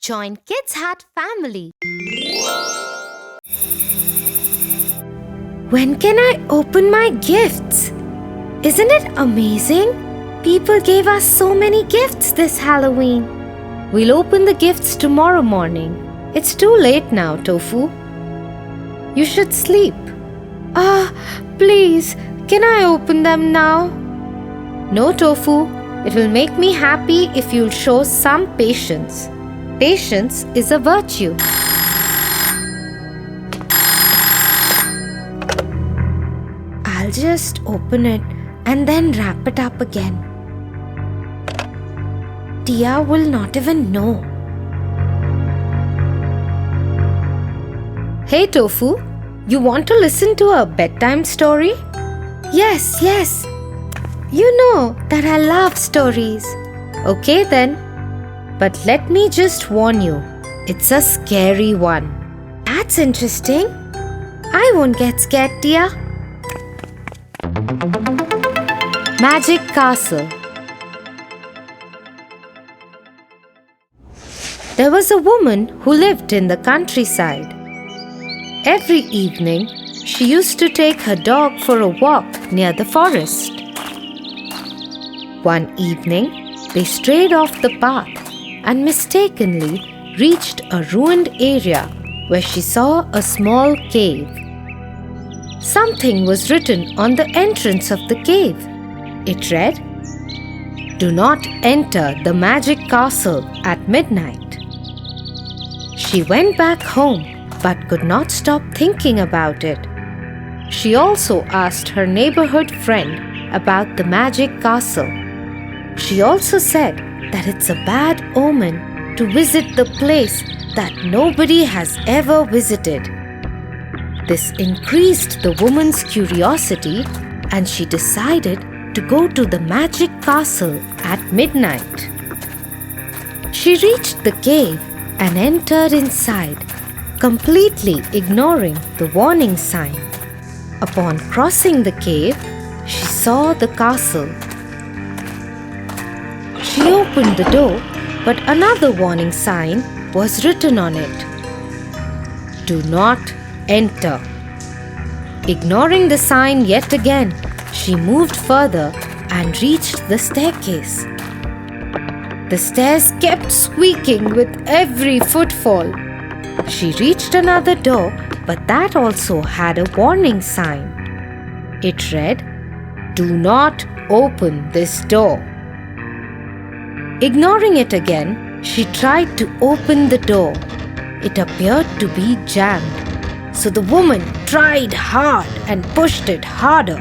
Join Kids Hut family. When can I open my gifts? Isn't it amazing? People gave us so many gifts this Halloween. We'll open the gifts tomorrow morning. It's too late now, Tofu. You should sleep. Please, can I open them now? No, Tofu. It will make me happy if you'll show some patience. Patience is a virtue. I'll just open it and then wrap it up again. Tia will not even know. Hey Tofu, you want to listen to a bedtime story? Yes. You know that I love stories. Okay then. But let me just warn you, it's a scary one. That's interesting. I won't get scared, Tia. Magic Castle. There was a woman who lived in the countryside. Every evening, she used to take her dog for a walk near the forest. One evening, they strayed off the path and mistakenly reached a ruined area where she saw a small cave. Something was written on the entrance of the cave. It read, "Do not enter the magic castle at midnight." She went back home but could not stop thinking about it. She also asked her neighborhood friend about the magic castle. She also said that it's a bad omen to visit the place that nobody has ever visited. This increased the woman's curiosity and she decided to go to the magic castle at midnight. She reached the cave and entered inside, completely ignoring the warning sign. Upon crossing the cave, she saw the castle. She opened the door, but another warning sign was written on it. "Do not enter." Ignoring the sign yet again, she moved further and reached the staircase. The stairs kept squeaking with every footfall. She reached another door, but that also had a warning sign. It read, "Do not open this door." Ignoring it again, she tried to open the door. It appeared to be jammed, so the woman tried hard and pushed it harder.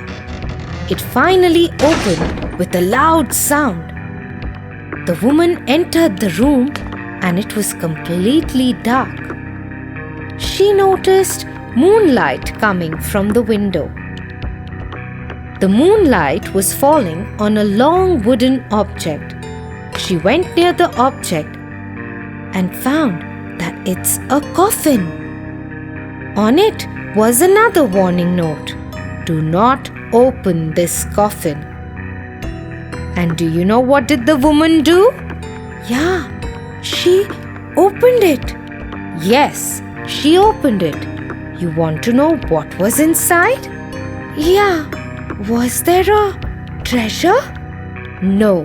It finally opened with a loud sound. The woman entered the room and it was completely dark. She noticed moonlight coming from the window. The moonlight was falling on a long wooden object. She went near the object and found that it's a coffin. On it was another warning note. "Do not open this coffin." And do you know what did the woman do? Yeah, she opened it. Yes, she opened it. You want to know what was inside? Yeah. Was there a treasure? No.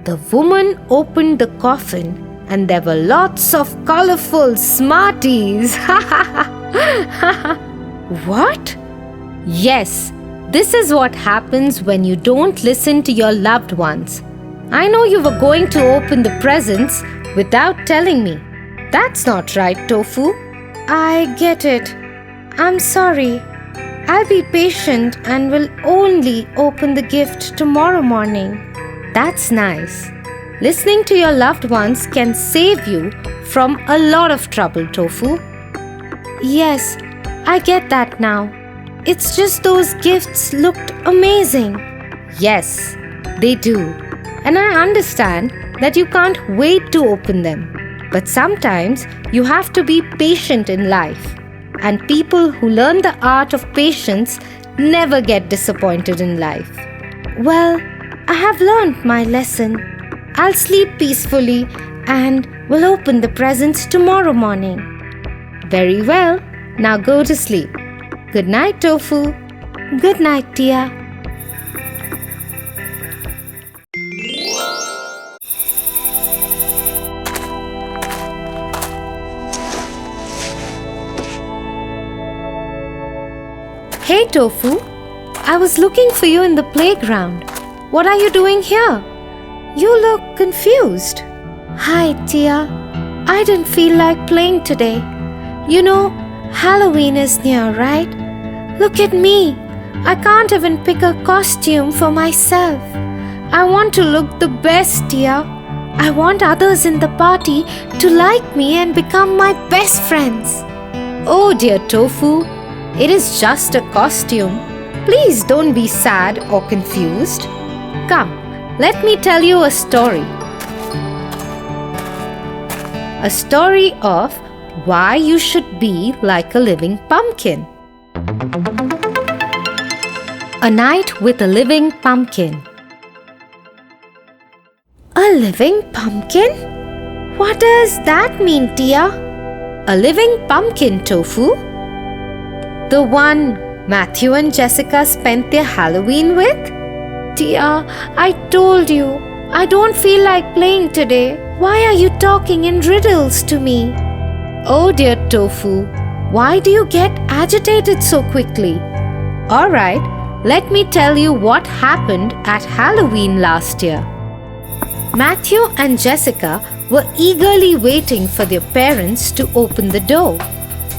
The woman opened the coffin and there were lots of colorful Smarties. What? Yes, this is what happens when you don't listen to your loved ones. I know you were going to open the presents without telling me. That's not right, Tofu. I get it. I'm sorry. I'll be patient and will only open the gift tomorrow morning. That's nice. Listening to your loved ones can save you from a lot of trouble, Tofu. Yes, I get that now. It's just those gifts looked amazing. Yes, they do. And I understand that you can't wait to open them. But sometimes you have to be patient in life. And people who learn the art of patience never get disappointed in life. Well, I have learned my lesson. I'll sleep peacefully and We'll open the presents tomorrow morning. Very well. Now go to sleep. Good night, Tofu. Good night, Tia. Hey, Tofu. I was looking for you in the playground. What are you doing here? You look confused. Hi, Tia. I didn't feel like playing today. You know, Halloween is near, right? Look at me. I can't even pick a costume for myself. I want to look the best, Tia. I want others in the party to like me and become my best friends. Oh, dear Tofu. It is just a costume. Please don't be sad or confused. Come, let me tell you a story. A story of why you should be like a living pumpkin. A night with a living pumpkin. A living pumpkin? What does that mean, Tia? A living pumpkin, Tofu? The one Matthew and Jessica spent their Halloween with? Tia, I told you, I don't feel like playing today. Why are you talking in riddles to me? Oh dear Tofu, why do you get agitated so quickly? Alright, let me tell you what happened at Halloween last year. Matthew and Jessica were eagerly waiting for their parents to open the door.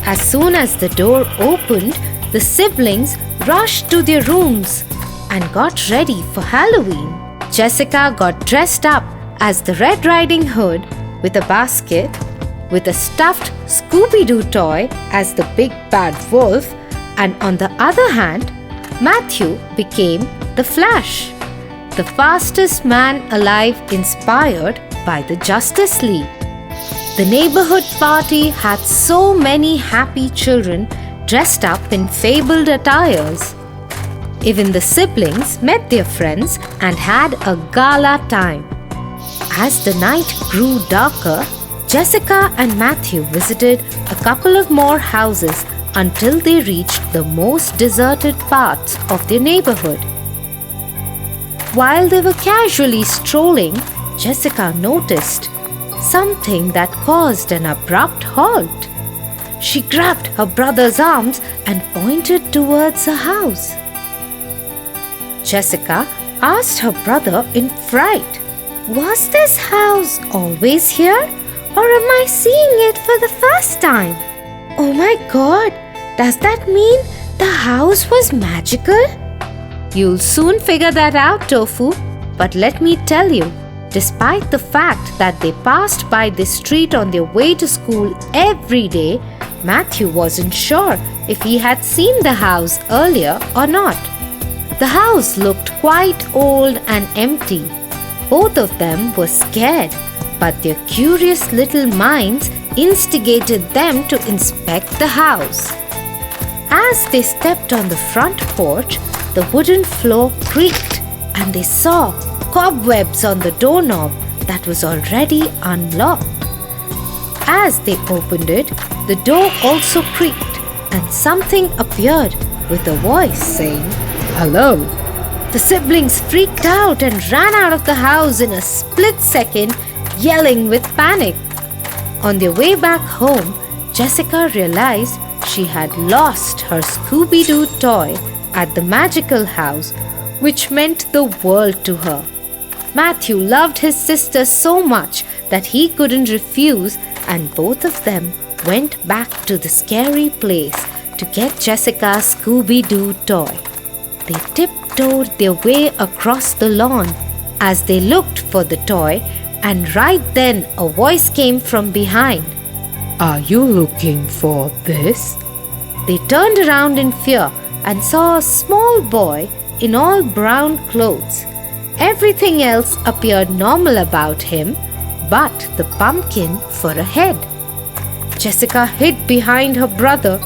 As soon as the door opened, the siblings rushed to their rooms and got ready for Halloween. Jessica got dressed up as the Red Riding Hood with a basket, with a stuffed Scooby-Doo toy as the big bad wolf, and on the other hand, Matthew became the Flash, the fastest man alive, inspired by the Justice League. The neighborhood party had so many happy children dressed up in fabled attires. Even the siblings met their friends and had a gala time. As the night grew darker, Jessica and Matthew visited a couple of more houses until they reached the most deserted parts of their neighborhood. While they were casually strolling, Jessica noticed something that caused an abrupt halt. She grabbed her brother's arms and pointed towards a house. Jessica asked her brother in fright, "Was this house always here, or am I seeing it for the first time? Oh my God, does that mean the house was magical?" You'll soon figure that out, Tofu, but let me tell you, despite the fact that they passed by this street on their way to school every day, Matthew wasn't sure if he had seen the house earlier or not. The house looked quite old and empty. Both of them were scared, but their curious little minds instigated them to inspect the house. As they stepped on the front porch, the wooden floor creaked and they saw cobwebs on the doorknob that was already unlocked. As they opened it, the door also creaked and something appeared with a voice saying, "Hello." The siblings freaked out and ran out of the house in a split second, yelling with panic. On their way back home, Jessica realized she had lost her Scooby-Doo toy at the magical house, which meant the world to her. Matthew loved his sister so much that he couldn't refuse, and both of them went back to the scary place to get Jessica's Scooby-Doo toy. They tiptoed their way across the lawn as they looked for the toy, and right then a voice came from behind. "Are you looking for this?" They turned around in fear and saw a small boy in all brown clothes. Everything else appeared normal about him, but the pumpkin for a head. Jessica hid behind her brother.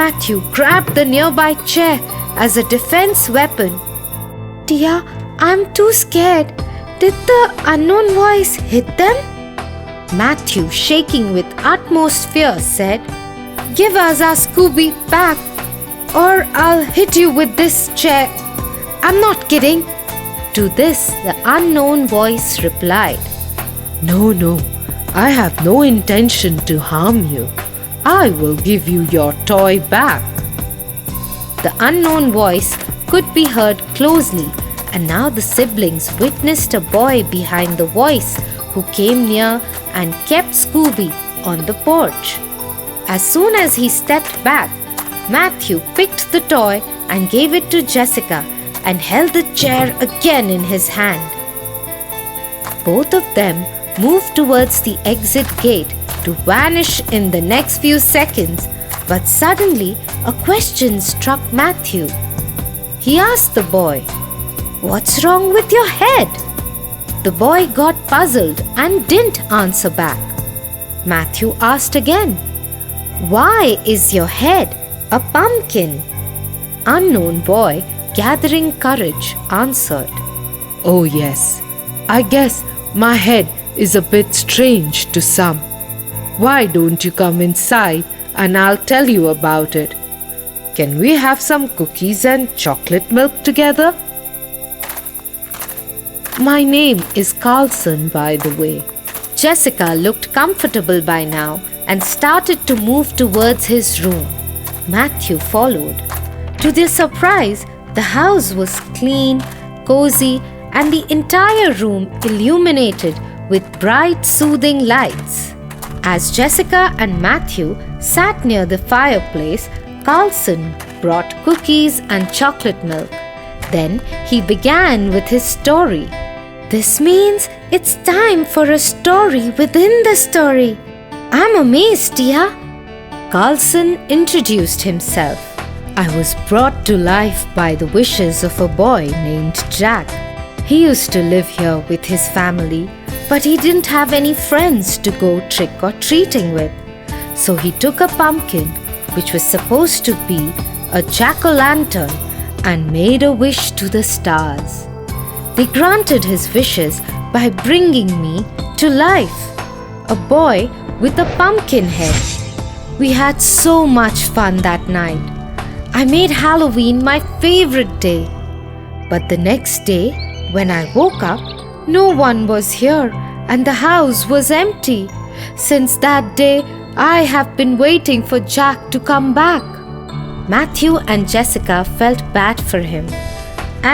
Matthew grabbed the nearby chair as a defense weapon. "Tia, I'm too scared. Did the unknown voice hit them?" Matthew, shaking with utmost fear, said, "Give us our Scooby back, or I'll hit you with this chair. I'm not kidding." To this, the unknown voice replied, No, I have no intention to harm you. I will give you your toy back." The unknown voice could be heard closely, and now the siblings witnessed a boy behind the voice who came near and kept Scooby on the porch. As soon as he stepped back, Matthew picked the toy and gave it to Jessica and held the chair again in his hand. Both of them moved towards the exit gate to vanish in the next few seconds, but suddenly a question struck Matthew. He asked the boy, "What's wrong with your head?" The boy got puzzled and didn't answer back. Matthew asked again, "Why is your head a pumpkin?" Unknown boy, gathering courage, answered, Oh yes, I guess my head is a bit strange to some. Why don't you come inside and I'll tell you about it? Can we have some cookies and chocolate milk together? My name is Carlson, by the way. Jessica looked comfortable by now and started to move towards his room. Matthew followed. To their surprise, the house was clean, cozy, and the entire room illuminated with bright, soothing lights. As Jessica and Matthew sat near the fireplace, Carlson brought cookies and chocolate milk. Then he began with his story. "This means it's time for a story within the story. I'm amazed, Tia." Carlson introduced himself. "I was brought to life by the wishes of a boy named Jack. He used to live here with his family, but he didn't have any friends to go trick-or-treating with. So he took a pumpkin, which was supposed to be a jack-o'-lantern, and made a wish to the stars. They granted his wishes by bringing me to life, a boy with a pumpkin head. We had so much fun that night. I made Halloween my favorite day. But the next day, when I woke up, no one was here and the house was empty. Since that day, I have been waiting for Jack to come back." Matthew and Jessica felt bad for him,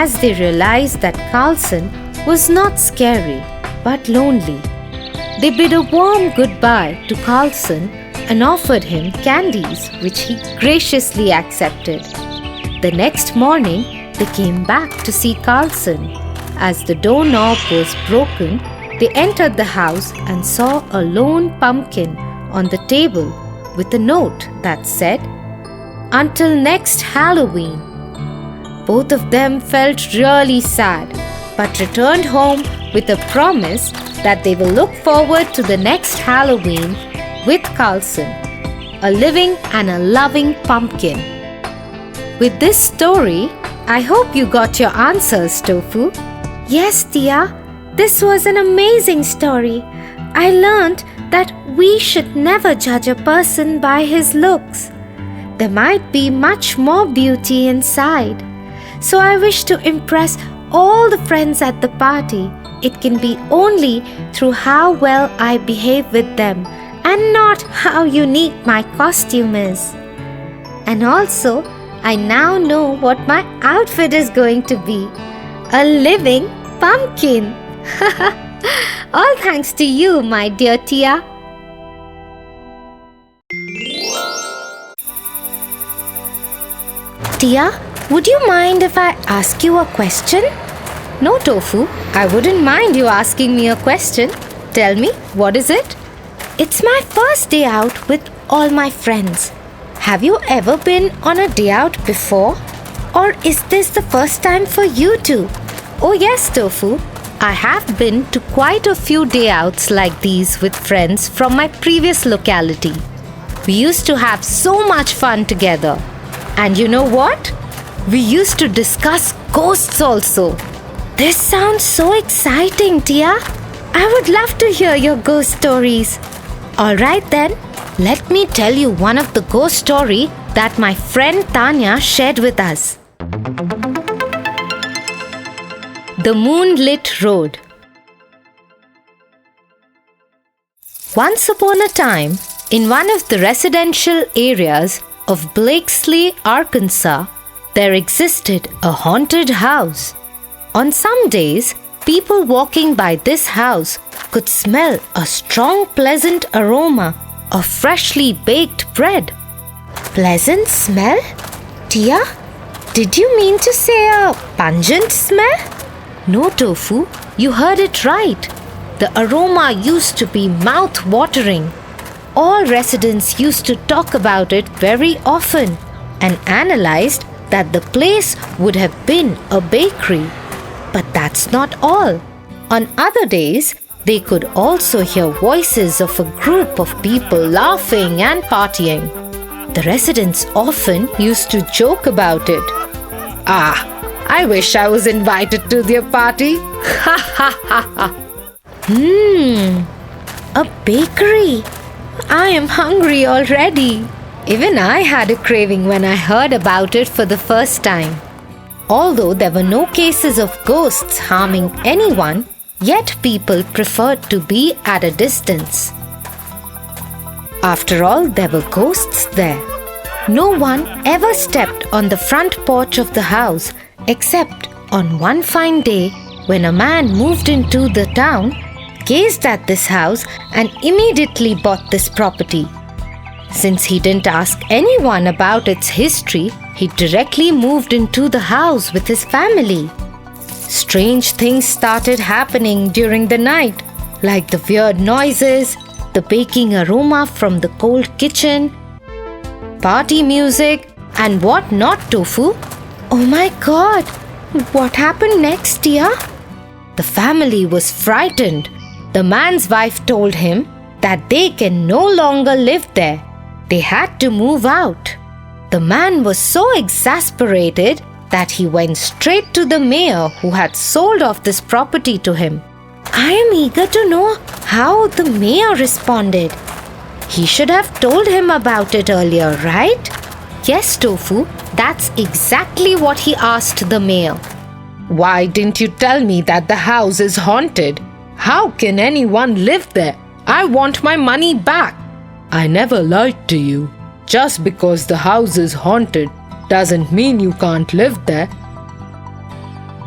as they realized that Carlson was not scary but lonely. They bid a warm goodbye to Carlson and offered him candies, which he graciously accepted. The next morning, they came back to see Carlson. As the doorknob was broken, they entered the house and saw a lone pumpkin on the table with a note that said, "Until next Halloween." Both of them felt really sad, but returned home with a promise that they will look forward to the next Halloween with Carlson, a living and a loving pumpkin. With this story, I hope you got your answers, Tofu. Yes, Tia, this was an amazing story. I learned that we should never judge a person by his looks. There might be much more beauty inside. So I wish to impress all the friends at the party. It can be only through how well I behave with them and not how unique my costume is. And also, I now know what my outfit is going to be. A living pumpkin. All thanks to you, my dear Tia. Tia, would you mind if I ask you a question? No, Tofu, I wouldn't mind you asking me a question. Tell me, what is it? It's my first day out with all my friends. Have you ever been on a day out before? Or is this the first time for you too? Oh yes, Tofu. I have been to quite a few day outs like these with friends from my previous locality. We used to have so much fun together. And you know what? We used to discuss ghosts also. This sounds so exciting, Tia. I would love to hear your ghost stories. Alright then, let me tell you one of the ghost story that my friend Tanya shared with us. The Moonlit Road. Once upon a time, in one of the residential areas of Blakesley, Arkansas, there existed a haunted house. On some days, people walking by this house could smell a strong, pleasant aroma of freshly baked bread. Pleasant smell? Tia, did you mean to say a pungent smell? No, Tofu, you heard it right. The aroma used to be mouth-watering. All residents used to talk about it very often and analyzed that the place would have been a bakery. But that's not all. On other days, they could also hear voices of a group of people laughing and partying. The residents often used to joke about it. Ah, I wish I was invited to their party. Ha ha ha ha. A bakery. I am hungry already. Even I had a craving when I heard about it for the first time. Although there were no cases of ghosts harming anyone, yet people preferred to be at a distance. After all, there were ghosts there. No one ever stepped on the front porch of the house except on one fine day when a man moved into the town, gazed at this house and immediately bought this property. Since he didn't ask anyone about its history, he directly moved into the house with his family. Strange things started happening during the night, like the weird noises, the baking aroma from the cold kitchen, party music, and what not, Tofu? Oh my God! What happened next, Tia? The family was frightened. The man's wife told him that they can no longer live there. They had to move out. The man was so exasperated that he went straight to the mayor who had sold off this property to him. I am eager to know how the mayor responded. He should have told him about it earlier, right? Yes, Tofu, that's exactly what he asked the mayor. Why didn't you tell me that the house is haunted? How can anyone live there? I want my money back. I never lied to you. Just because the house is haunted doesn't mean you can't live there.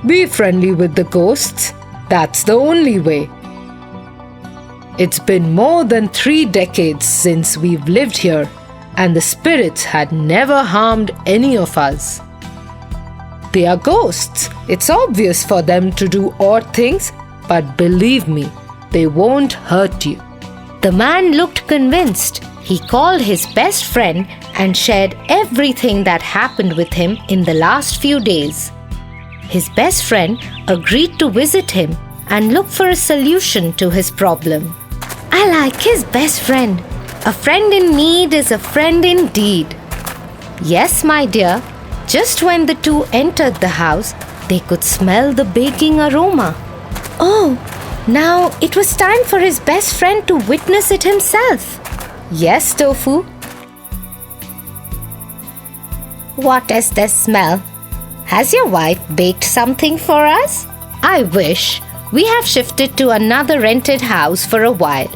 Be friendly with the ghosts. That's the only way. It's been more than 3 decades since we've lived here, and the spirits had never harmed any of us. They are ghosts. It's obvious for them to do odd things, but believe me, they won't hurt you. The man looked convinced. He called his best friend and shared everything that happened with him in the last few days. His best friend agreed to visit him and look for a solution to his problem. I like his best friend. A friend in need is a friend indeed. Yes, my dear. Just when the two entered the house, they could smell the baking aroma. Oh, now it was time for his best friend to witness it himself. Yes, Tofu. What is this smell? Has your wife baked something for us? I wish. We have shifted to another rented house for a while.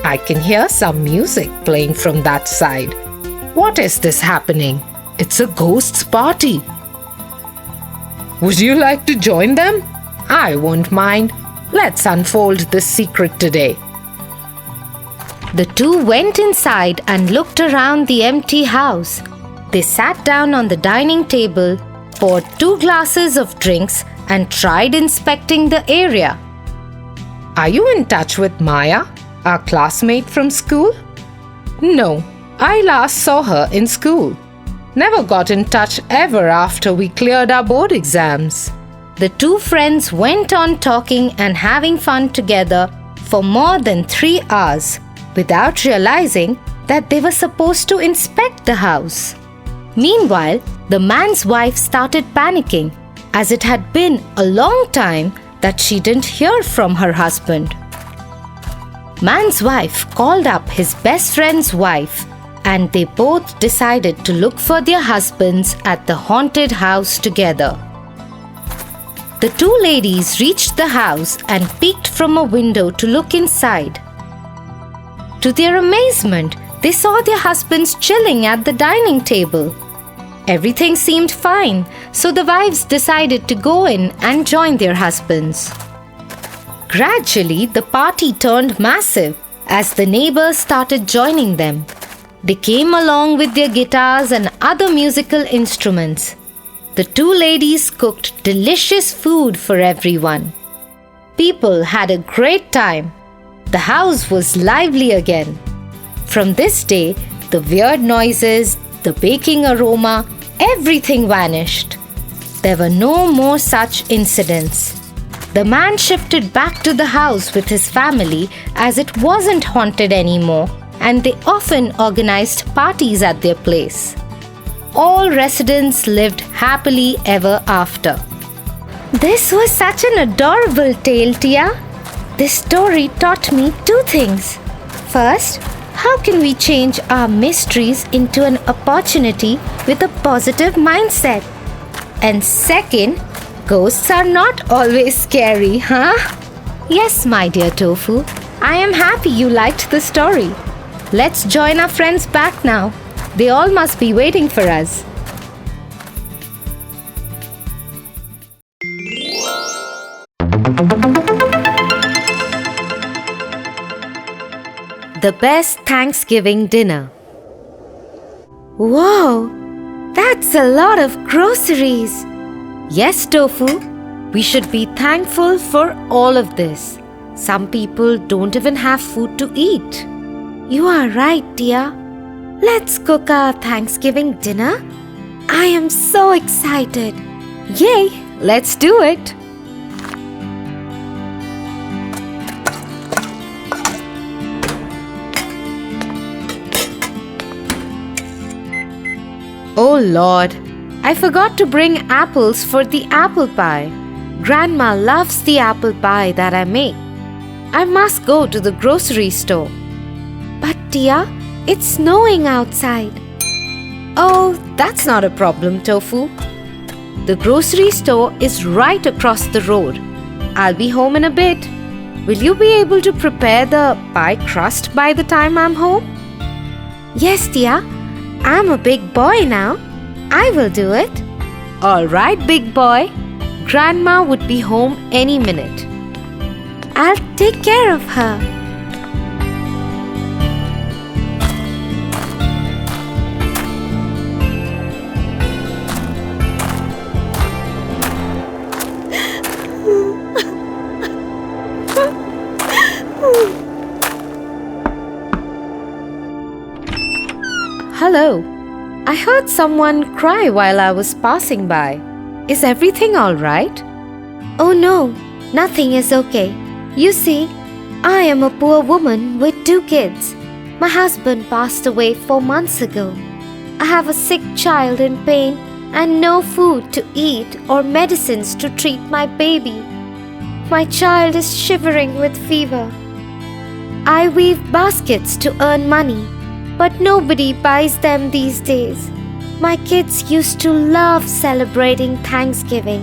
I can hear some music playing from that side. What is this happening? It's a ghosts' party. Would you like to join them? I won't mind. Let's unfold this secret today. The two went inside and looked around the empty house. They sat down on the dining table, poured 2 glasses of drinks, and tried inspecting the area. Are you in touch with Maya, our classmate from school? No, I last saw her in school. Never got in touch ever after we cleared our board exams. The two friends went on talking and having fun together for more than 3 hours without realizing that they were supposed to inspect the house. Meanwhile, the man's wife started panicking as it had been a long time that she didn't hear from her husband. Man's wife called up his best friend's wife, and they both decided to look for their husbands at the haunted house together. The two ladies reached the house and peeked from a window to look inside. To their amazement, they saw their husbands chilling at the dining table. Everything seemed fine, so the wives decided to go in and join their husbands. Gradually, the party turned massive as the neighbors started joining them. They came along with their guitars and other musical instruments. The two ladies cooked delicious food for everyone. People had a great time. The house was lively again. From this day, the weird noises, the baking aroma, everything vanished. There were no more such incidents. The man shifted back to the house with his family as it wasn't haunted anymore, and they often organized parties at their place. All residents lived happily ever after. This was such an adorable tale, Tia. This story taught me two things. First, how can we change our mysteries into an opportunity with a positive mindset? And second, ghosts are not always scary, huh? Yes, my dear Tofu, I am happy you liked the story. Let's join our friends back now. They all must be waiting for us. The best Thanksgiving dinner. Whoa, that's a lot of groceries. Yes, Tofu, we should be thankful for all of this. Some people don't even have food to eat. You are right, dear. Let's cook our Thanksgiving dinner. I am so excited. Yay, let's do it. Oh Lord, I forgot to bring apples for the apple pie. Grandma loves the apple pie that I make. I must go to the grocery store. But dear, it's snowing outside. Oh, that's not a problem, Tofu. The grocery store is right across the road. I'll be home in a bit. Will you be able to prepare the pie crust by the time I'm home? Yes, dear. I'm a big boy now. I will do it. All right, big boy. Grandma would be home any minute. I'll take care of her. Hello. I heard someone cry while I was passing by. Is everything all right? Oh no, nothing is okay. You see, I am a poor woman with 2 kids. My husband passed away 4 months ago. I have a sick child in pain and no food to eat or medicines to treat my baby. My child is shivering with fever. I weave baskets to earn money, but nobody buys them these days. My kids used to love celebrating Thanksgiving,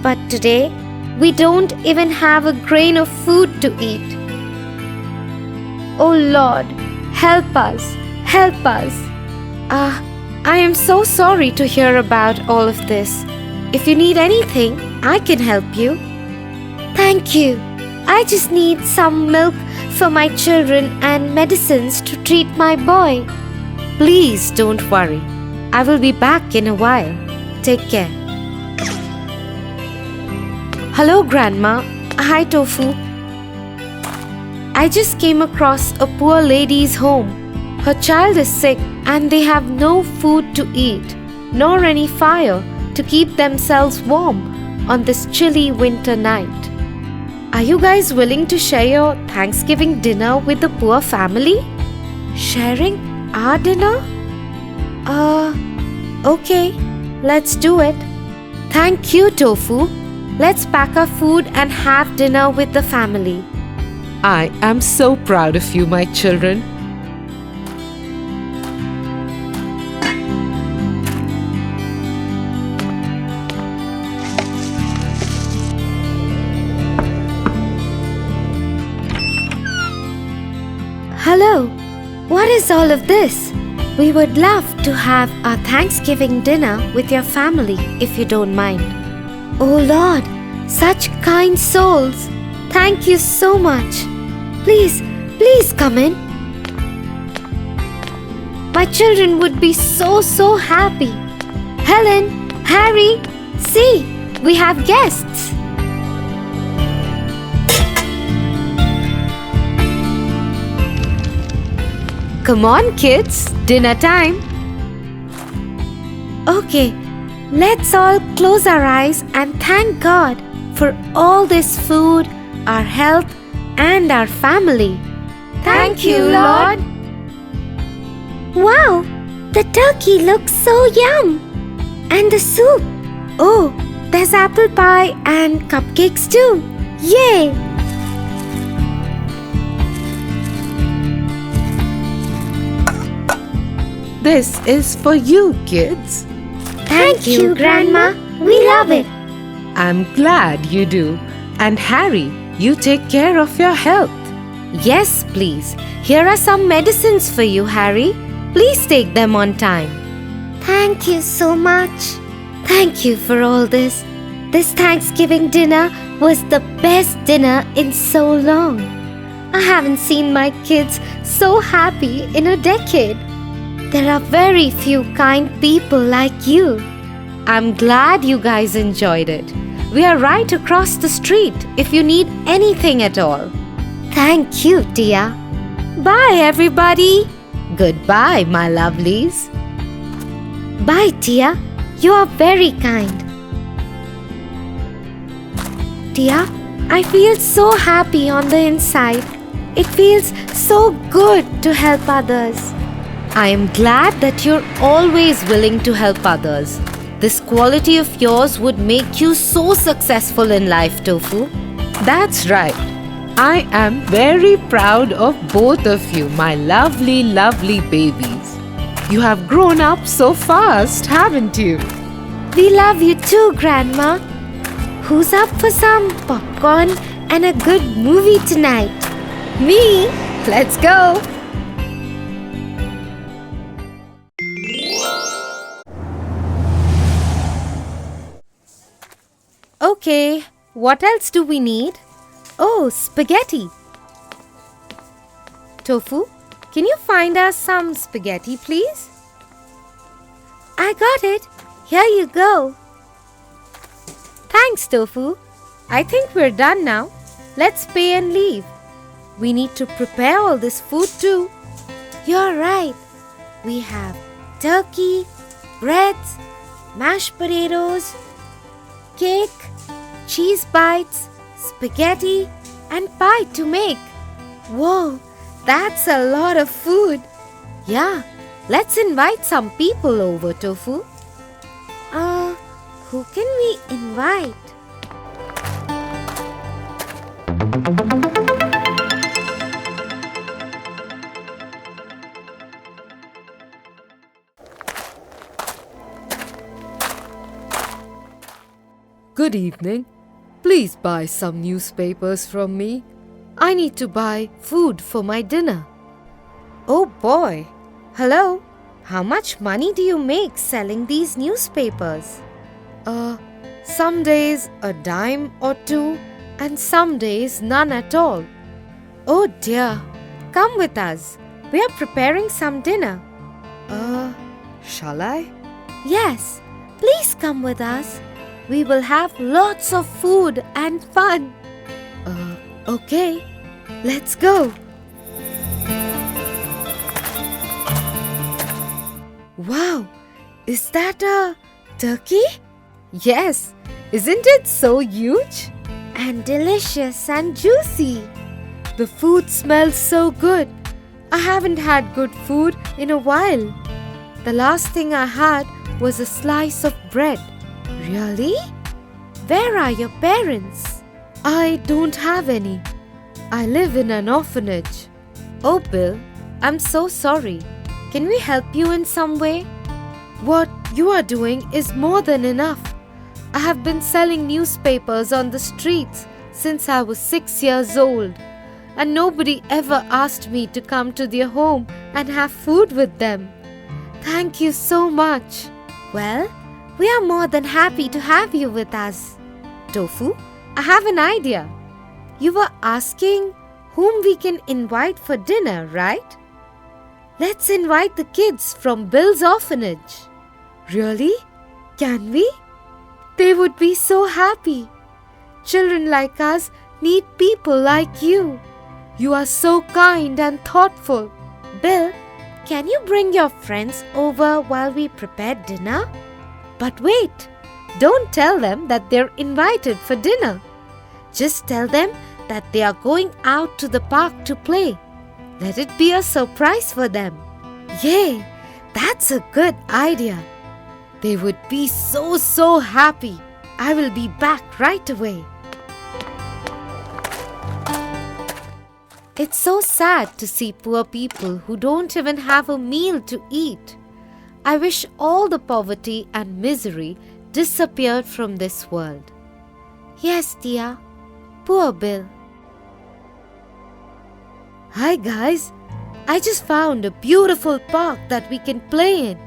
but today we don't even have a grain of food to eat. Oh Lord, help us, help us. I am so sorry to hear about all of this. If you need anything, I can help you. Thank you. I just need some milk for my children and medicines to treat my boy. Please don't worry. I will be back in a while. Take care. Hello, Grandma. Hi, Tofu. I just came across a poor lady's home. Her child is sick and they have no food to eat, nor any fire to keep themselves warm on this chilly winter night. Are you guys willing to share your Thanksgiving dinner with the poor family? Sharing our dinner? Okay, let's do it. Thank you, Tofu. let's pack our food and have dinner with the family. I am so proud of you, my children. Hello, what is all of this? We would love to have our Thanksgiving dinner with your family if you don't mind. Oh Lord, such kind souls. Thank you so much. Please, please come in. My children would be so happy. Helen, Harry, see, we have guests. Come on, kids, dinner time. Okay, let's all close our eyes and thank God for all this food, our health, and our family. Thank you, Lord. Wow, the turkey looks so yum. And the soup. Oh, there's apple pie and cupcakes too. Yay! This is for you, kids. Thank you, Grandma. We love it. I'm glad you do. And Harry, you take care of your health. Yes, please. Here are some medicines for you, Harry. Please take them on time. Thank you so much. Thank you for all this. This Thanksgiving dinner was the best dinner in so long. I haven't seen my kids so happy in a decade. There are very few kind people like you. I'm glad you guys enjoyed it. We are right across the street if you need anything at all. Thank you, Tia. Bye, everybody. Goodbye, my lovelies. Bye, Tia. You are very kind. Tia, I feel so happy on the inside. It feels so good to help others. I am glad that you're always willing to help others. This quality of yours would make you so successful in life, Tofu. That's right. I am very proud of both of you, my lovely, lovely babies. You have grown up so fast, haven't you? We love you too, Grandma. Who's up for some popcorn and a good movie tonight? Me? Let's go. Okay, what else do we need? Oh, spaghetti. Tofu, can you find us some spaghetti, please? I got it. Here you go. Thanks, Tofu. I think we're done now. Let's pay and leave. We need to prepare all this food too. You're right. We have turkey, breads, mashed potatoes, cake, cheese bites, spaghetti, and pie to make. Whoa, that's a lot of food. Yeah, let's invite some people over, Tofu. Who can we invite? Good evening. Please buy some newspapers from me. I need to buy food for my dinner. Oh boy. Hello. How much money do you make selling these newspapers? Some days a dime or two, and some days none at all. Oh dear. Come with us. We are preparing some dinner. Shall I? Yes, please come with us. We will have lots of food and fun. Okay. Let's go. Wow, is that a turkey? Yes, isn't it so huge? And delicious and juicy. The food smells so good. I haven't had good food in a while. The last thing I had was a slice of bread. Really? Where are your parents? I don't have any. I live in an orphanage. Oh, Bill, I'm so sorry. Can we help you in some way? What you are doing is more than enough. I have been selling newspapers on the streets since I was 6 years old, and nobody ever asked me to come to their home and have food with them. Thank you so much. Well, we are more than happy to have you with us. Tofu, I have an idea. You were asking whom we can invite for dinner, right? Let's invite the kids from Bill's orphanage. Really? Can we? They would be so happy. Children like us need people like you. You are so kind and thoughtful. Bill, can you bring your friends over while we prepare dinner? But wait, don't tell them that they're invited for dinner. Just tell them that they are going out to the park to play. Let it be a surprise for them. Yay, that's a good idea. They would be so happy. I will be back right away. It's so sad to see poor people who don't even have a meal to eat. I wish all the poverty and misery disappeared from this world. Yes, Tia. Poor Bill. Hi guys, I just found a beautiful park that we can play in.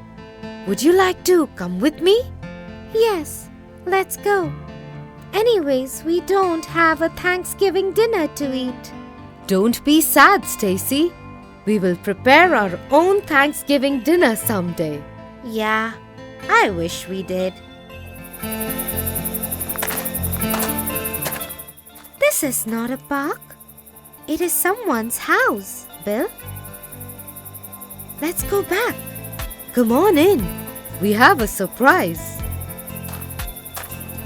Would you like to come with me? Yes, let's go. Anyways, we don't have a Thanksgiving dinner to eat. Don't be sad, Stacy. We will prepare our own Thanksgiving dinner someday. Yeah, I wish we did. This is not a park. It is someone's house, Bill. Let's go back. Come on in. We have a surprise.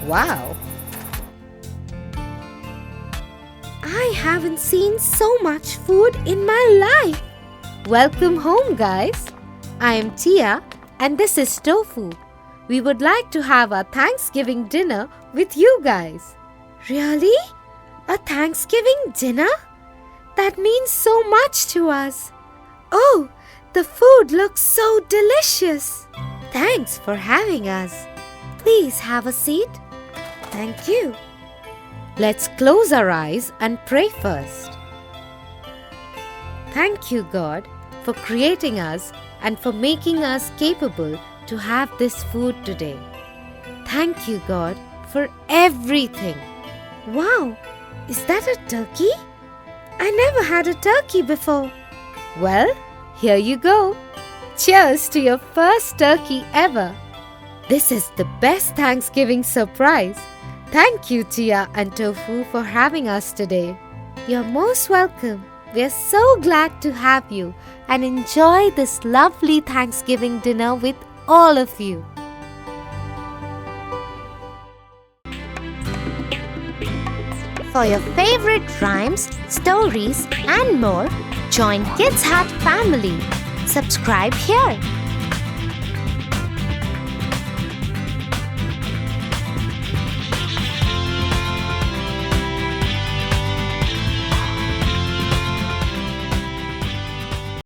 Wow. I haven't seen so much food in my life. Welcome home, guys. I am Tia and this is Tofu. We would like to have our Thanksgiving dinner with you guys. Really? A Thanksgiving dinner? That means so much to us. Oh, the food looks so delicious. Thanks for having us. Please have a seat. Thank you. Let's close our eyes and pray first. Thank you, God, for creating us and for making us capable to have this food today. Thank you, God, for everything. Wow, is that a turkey? I never had a turkey before. Well, here you go. Cheers to your first turkey ever. This is the best Thanksgiving surprise. Thank you, Tia and Tofu, for having us today. You're most welcome. We're so glad to have you and enjoy this lovely Thanksgiving dinner with all of you. For your favorite rhymes, stories, and more, join Kids Hut family. Subscribe here.